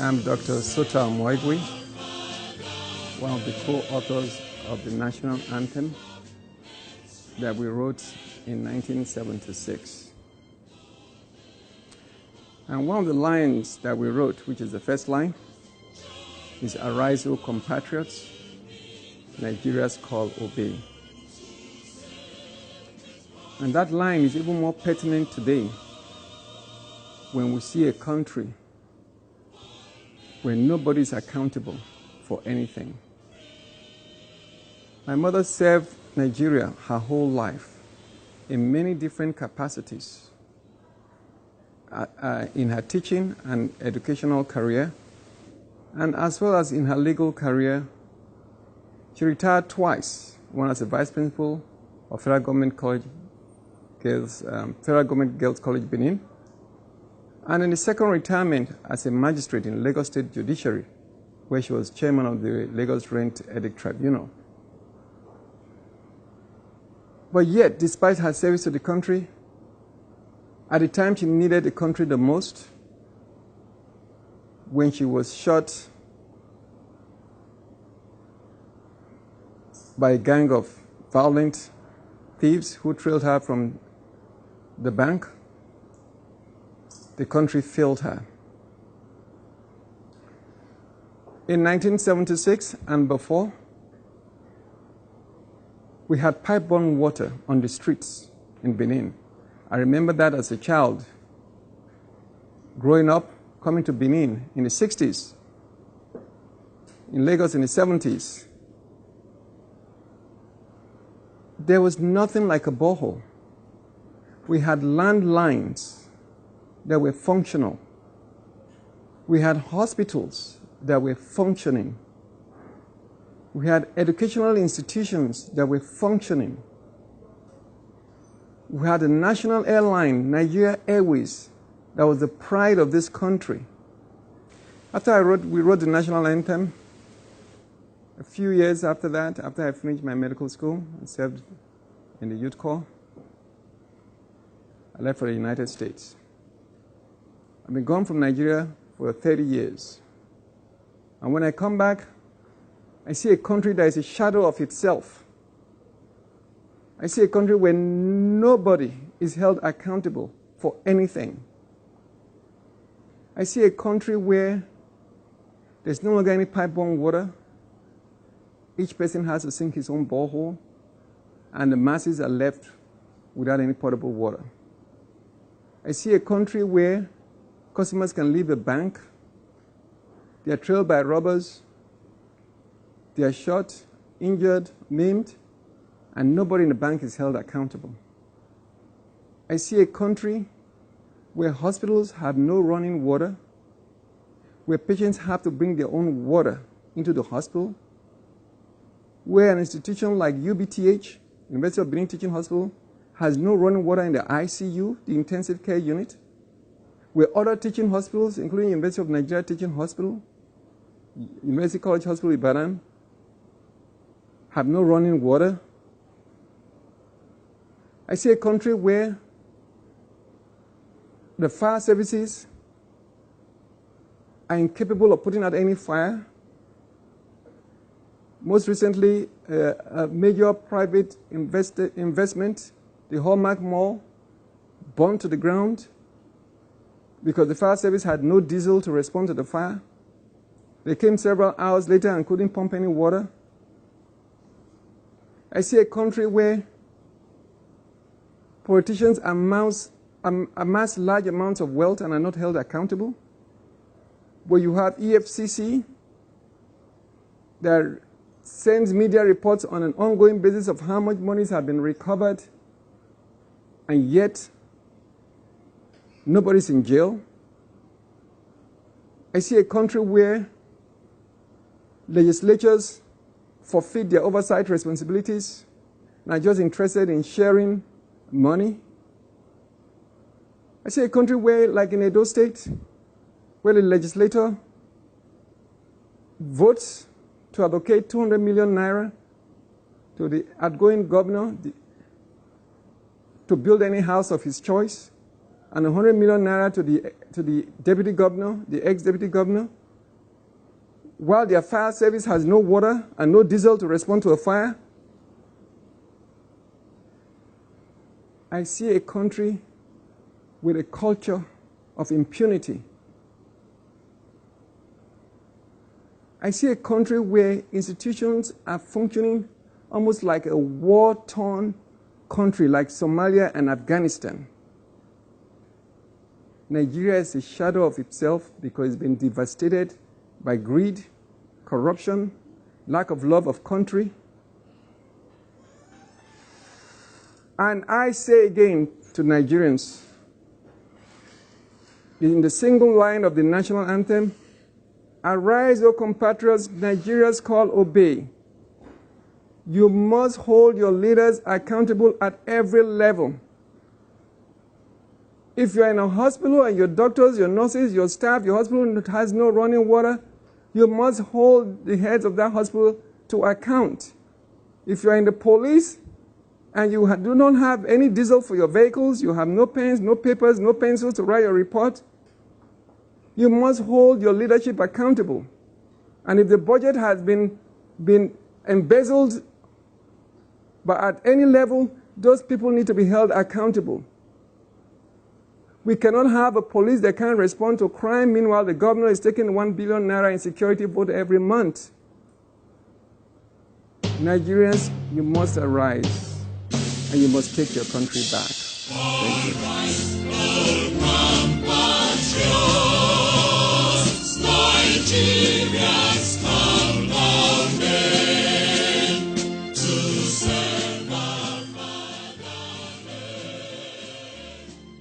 I'm Dr. Sota Moigwi, one of the co-authors of the national anthem that we wrote in 1976. And one of the lines that we wrote, which is the first line, is "Arise, O compatriots, Nigeria's call obey." And that line is even more pertinent today when we see a country where nobody is accountable for anything. My mother served Nigeria her whole life in many different capacities in her teaching and educational career, and as well as in her legal career. She retired twice, one as a vice principal of Federal Government Girls College, Benin, and in the second retirement as a magistrate in Lagos State Judiciary, where she was chairman of the Lagos Rent Edict Tribunal. But yet, despite her service to the country, at the time she needed the country the most, when she was shot by a gang of violent thieves who trailed her from the bank, the country failed her. In 1976 and before, we had pipe-borne water on the streets in Benin. I remember that as a child, growing up, coming to Benin in the 60s, in Lagos in the 70s. There was nothing like a borehole. We had landlines that were functional. We had hospitals that were functioning. We had educational institutions that were functioning. We had a national airline, Nigeria Airways, that was the pride of this country. After we wrote the national anthem, a few years after that, after I finished my medical school and served in the Youth Corps, I left for the United States. I've been gone from Nigeria for 30 years. And when I come back, I see a country that is a shadow of itself. I see a country where nobody is held accountable for anything. I see a country where there's no longer any pipe-borne water. Each person has to sink his own borehole, and the masses are left without any potable water. I see a country where customers can leave a bank, they are trailed by robbers, they are shot, injured, maimed, and nobody in the bank is held accountable. I see a country where hospitals have no running water, where patients have to bring their own water into the hospital, where an institution like UBTH, University of Benin Teaching Hospital, has no running water in the ICU, the intensive care unit, where other teaching hospitals, including University of Nigeria Teaching Hospital, University College Hospital Ibadan, have no running water. I see a country where the fire services are incapable of putting out any fire. Most recently, a major private investment, the Hallmark Mall, burned to the ground because the fire service had no diesel to respond to the fire. They came several hours later and couldn't pump any water. I see a country where politicians amass large amounts of wealth and are not held accountable, where you have EFCC that sends media reports on an ongoing basis of how much monies have been recovered, and yet nobody's in jail. I see a country where legislatures forfeit their oversight responsibilities and are just interested in sharing money. I see a country where, like in Edo State, where the legislator votes to allocate 200 million naira to the outgoing governor to build any house of his choice, and 100 million naira to the deputy governor, the ex-deputy governor, while their fire service has no water and no diesel to respond to a fire. I see a country with a culture of impunity. I see a country where institutions are functioning almost like a war-torn country like Somalia and Afghanistan. Nigeria is a shadow of itself because it's been devastated by greed, corruption, lack of love of country. And I say again to Nigerians, in the single line of the national anthem, "Arise, O compatriots, Nigeria's call obey." You must hold your leaders accountable at every level. If you're in a hospital and your doctors, your nurses, your staff, your hospital has no running water, you must hold the heads of that hospital to account. If you're in the police and you do not have any diesel for your vehicles, you have no pens, no papers, no pencils to write your report, you must hold your leadership accountable. And if the budget has been embezzled, but at any level, those people need to be held accountable. We cannot have a police that can't respond to crime. Meanwhile, the governor is taking 1 billion naira in security vote every month. Nigerians, you must arise and you must take your country back. Thank you.